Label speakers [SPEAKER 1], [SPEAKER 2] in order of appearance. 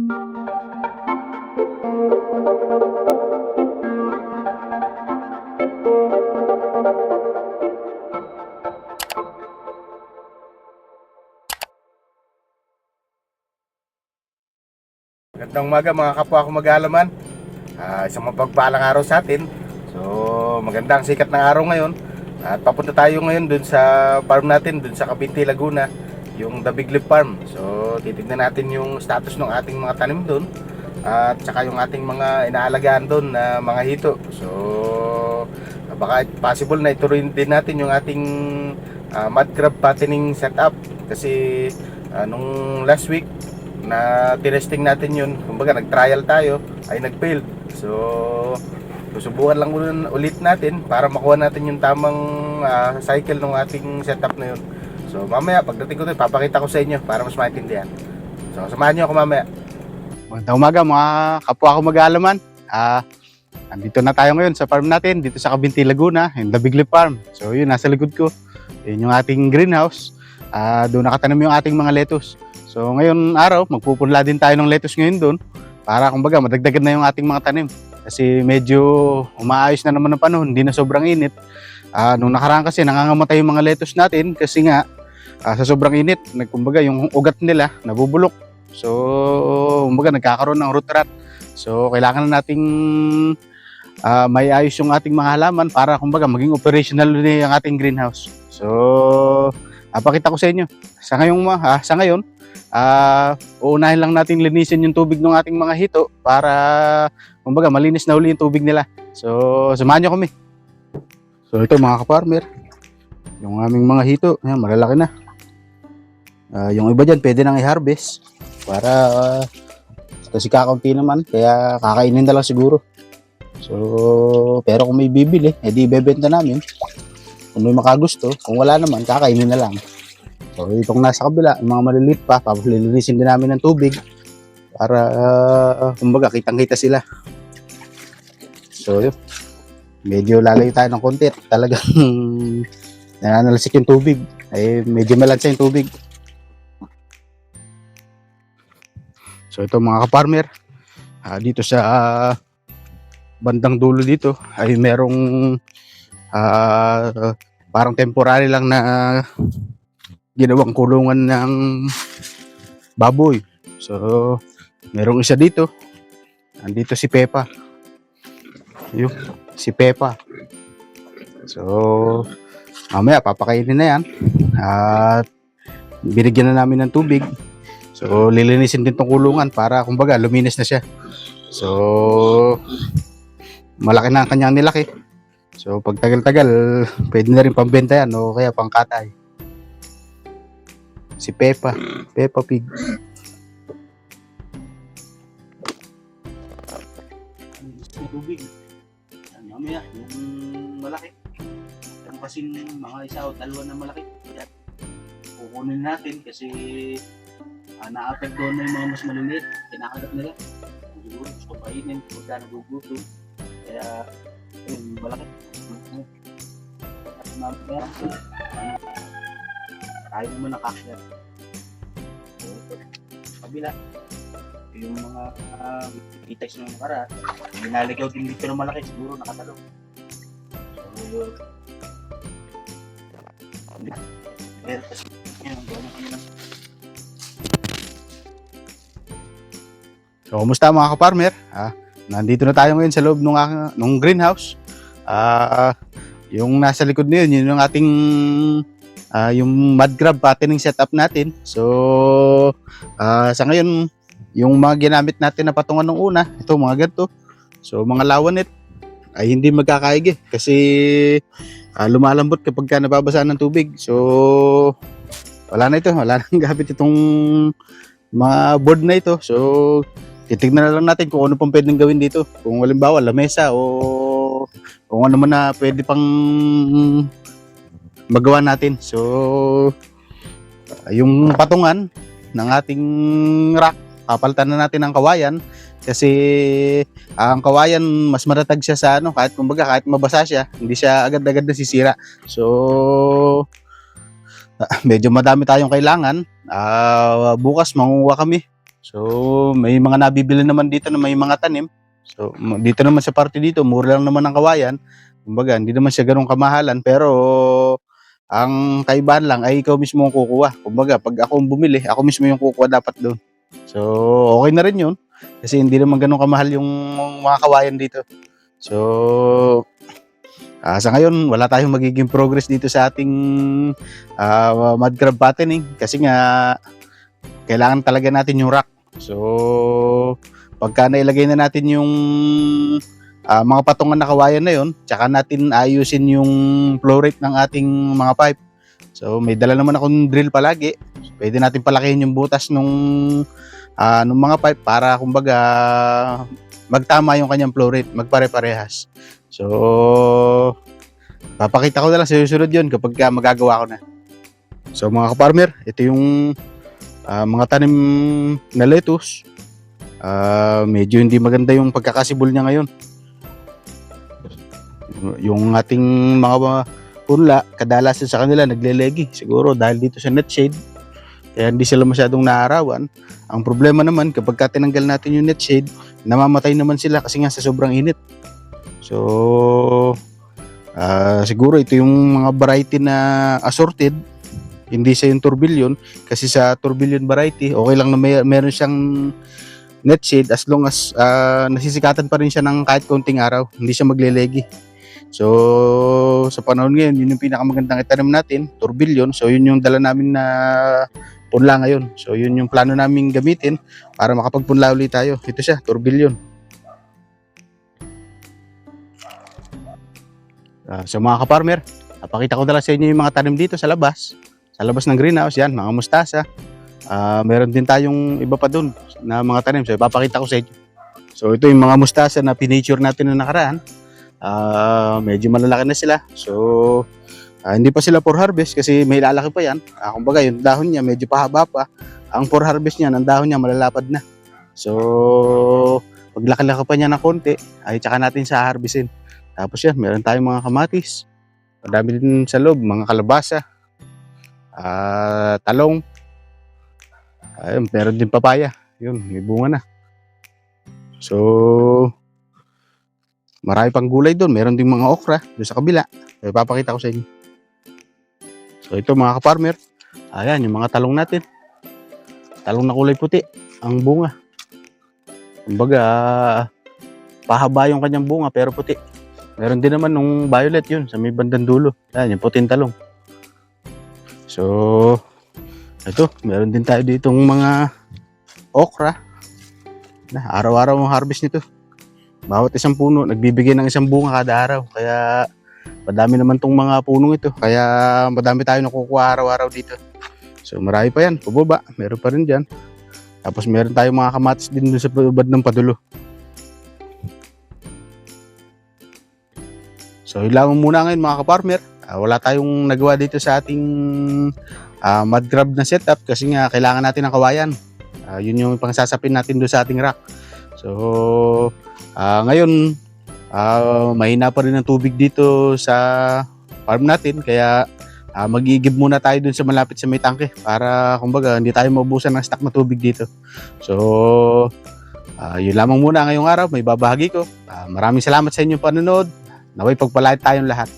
[SPEAKER 1] Magandang umaga mga kapwa ko mag-aalaman. Isang mapagpalang araw sa atin. So magandang sikat ng araw ngayon. At papunta tayo ngayon dun sa farm natin, dun sa Cabinti, Laguna, yung The Big Leaf Farm. So titignan natin yung status ng ating mga tanim dun, at saka yung ating mga inaalagaan dun na mga hito. So baka possible na ituloy din natin yung ating mud crab fattening setup. Kasi nung last week na tinesting natin yun, kumbaga nag-trial tayo, ay nag-fail. So susubukan lang ulit natin para makuha natin yung tamang cycle ng ating setup na yun. So mamaya pagdating ko doon, papakita ko sa inyo para mas maintindihan. So samahan nyo ako mamaya. Magandang umaga mga kapwa ko mag-aalaman. Andito na tayo ngayon sa farm natin, dito sa Cabinti, Laguna, yung The Big Leaf Farm. So yun, nasa likod ko, yun yung ating greenhouse. Doon nakatanim yung ating mga lettuce. So ngayon araw, magpupunla din tayo ng lettuce ngayon doon para kumbaga madagdagan na yung ating mga tanim. Kasi medyo umaayos na naman ang panahon, hindi na sobrang init. Nung nakaraan kasi nangangamatay yung mga lettuce natin kasi nga sa sobrang init, kumbaga yung ugat nila nabubulok. So kumbaga nagkakaroon ng root rot. So kailangan na nating may ayos yung ating mga halaman para kumbaga maging operational din ang ating greenhouse. So pakita ko sa inyo. Sa ngayon, uunahin lang natin linisin yung tubig ng ating mga hito para kumbaga malinis na uli yung tubig nila. So samahan nyo kami. So ito mga ka-farmer, yung aming mga hito, ayan, malalaki na. Yung iba dyan pwede nang i-harvest para kasi kakaunti naman, kaya kakainin na lang siguro. So pero kung may bibili, edi ibebenta namin. Kung may makagusto, kung wala naman, kakainin na lang. So itong nasa kabila, yung mga maliliit pa, papalilinisin din namin ng tubig para kumbaga kitang-kita sila. So yun, medyo lalayo tayo ng konti. Talagang nananalisik yung tubig. Medyo malansa yung tubig. So ito mga ka-farmer, dito sa bandang dulo dito ay merong parang temporary lang na ginawang kulungan ng baboy. So merong isa dito, andito si Pepa. Yun, si Pepa. So mamaya papakainin na yan at binigyan na namin ng tubig. So lilinisin din tong kulungan para kumbaga luminis na siya. So malaki na ang kanyang nilaki. So pag tagal-tagal pwede na rin pambenta yan o kaya pangkatay. Si Pepa Pig. Tubig. Mamaya yung malaki. Yung kasing mga isa o dalawa na malaki. Yan. Kukunin natin kasi na-affect doon na yung mga mas maliliit. Kinakagat nila. Siguro gusto kainin pagka nagugutom. Kaya yung malaki. At mamaya tayo naman nakakasya. Kabila yung mga itex ng nakara, binaligaw din dito ng malaki, siguro nakatalong. So kumusta mga ka-farmer? Nandito na tayo ngayon sa loob ng greenhouse. Yung nasa likod na yun yung ating yung mud crab fattening setup natin. So sa ngayon yung mga ginamit natin na patungan nung una, ito mga ganito. So mga lawan net ay hindi magkakaigi kasi lumalambot kapag nababasa ng tubig. So wala na ito, wala nang gamit itong mga board na ito. So titignan na lang natin kung ano pang pwedeng gawin dito. Kung halimbawa lamesa o kung ano man na pwede pang magawa natin. So yung patungan ng ating rack, papalitan na natin ang kawayan kasi ang kawayan mas matatag siya sa kahit kumbaga kahit mabasa siya, hindi siya agad-agad nasisira. So medyo madami tayong kailangan. Bukas mangunguha kami.
[SPEAKER 2] So may mga nabibili naman dito na may mga tanim. So dito naman sa parte dito, mura lang naman ang kawayan. Kumbaga, hindi naman siya ganun kamahalan, pero ang kaibahan lang ay ikaw mismo ang kukuha. Kumbaga, pag ako ang bumili, ako mismo yung kukuha dapat doon. So, okay na rin yun. Kasi hindi naman ganun kamahal yung mga kawayan dito. So, sa ngayon, wala tayong magiging progress dito sa ating mud crab fattening. Kasi nga, kailangan talaga natin yung rack. So, pagka nailagay na natin yung mga patungan na kawayan na yon, tsaka natin ayusin yung flow rate ng ating mga pipe. So may dala naman akong drill palagi. Pwede natin palakihin yung butas nung mga pipe para kumbaga magtama yung kanyang flow rate, magpare-parehas. So papakita ko na lang sa susunod yun kapag magagawa ko na. So mga ka-farmer, ito yung mga tanim na lettuce. Medyo hindi maganda yung pagkakasibol niya ngayon. Yung ating mga punla, kadalasan sa kanila naglelegi. Siguro dahil dito sa net shade, kaya hindi sila masyadong naarawan. Ang problema naman, kapag tinanggal natin yung net shade, namamatay naman sila kasi nga sa sobrang init. So, siguro ito yung mga variety na assorted, hindi sa yung tourbillon. Kasi sa tourbillon variety, okay lang na meron siyang net shade as long as nasisikatan pa rin siya ng kahit konting araw. Hindi siya maglelegi. So, sa panahon ngayon, yun yung pinakamagandang itanim natin, tourbillon. So, yun yung dala namin na punla ngayon. So, yun yung plano namin gamitin para makapagpunla ulit tayo. Ito siya, tourbillon. So, mga ka-farmer, napakita ko na lang sa inyo yung mga tanim dito sa labas. Sa labas ng greenhouse, yan, mga mustasa. Meron din tayong iba pa dun na mga tanim. So, ipapakita ko sa inyo. So, ito yung mga mustasa na pinature natin na nakaraan. Medyo malalaki na sila. So, hindi pa sila for harvest kasi may lalaki pa yan. Kumbaga, yung dahon niya medyo pahaba pa. Ang for harvest niya, ang dahon niya malalapad na. So, pag laki-laki pa niya ng konti, ay tsaka natin sa harvestin. Tapos yan, meron tayong mga kamatis. Madami din sa loob, mga kalabasa, talong. Ayun, meron din papaya. Yun, may bunga na. So, marami pang gulay doon. Meron ding mga okra doon sa kabila. Ipapakita ko sa inyo. So ito mga ka-farmer. Ayan yung mga talong natin. Talong na kulay puti. Ang bunga. Kumbaga, pahaba yung kanyang bunga pero puti. Meron din naman nung violet yun sa may bandang dulo. Ayan yung puting talong. So, ito. Meron din tayo ditong mga okra. Araw-araw ang harvest nito. Bawat isang puno, nagbibigay ng isang bunga kada araw. Kaya, madami naman tong mga punong ito. Kaya, madami tayo nakukuha araw-araw dito. So, marami pa yan. Pababa, meron pa rin dyan. Tapos, meron tayong mga kamatis din doon sa pababa ng padulo. So, yun lang muna ngayon mga ka-farmer. Wala tayong nagawa dito sa ating mud crab na setup kasi nga kailangan natin ng kawayan. Yun yung pangsasapin natin doon sa ating rack. So, ngayon, mahina pa rin ang tubig dito sa farm natin. Kaya, mag-iigib muna tayo dun sa malapit sa may tangke para, kumbaga, hindi tayo maubusan ng stock na tubig dito. So, yun lamang muna ngayong araw. May babahagi ko. Maraming salamat sa inyong panonood. Naway pagpalain tayong lahat.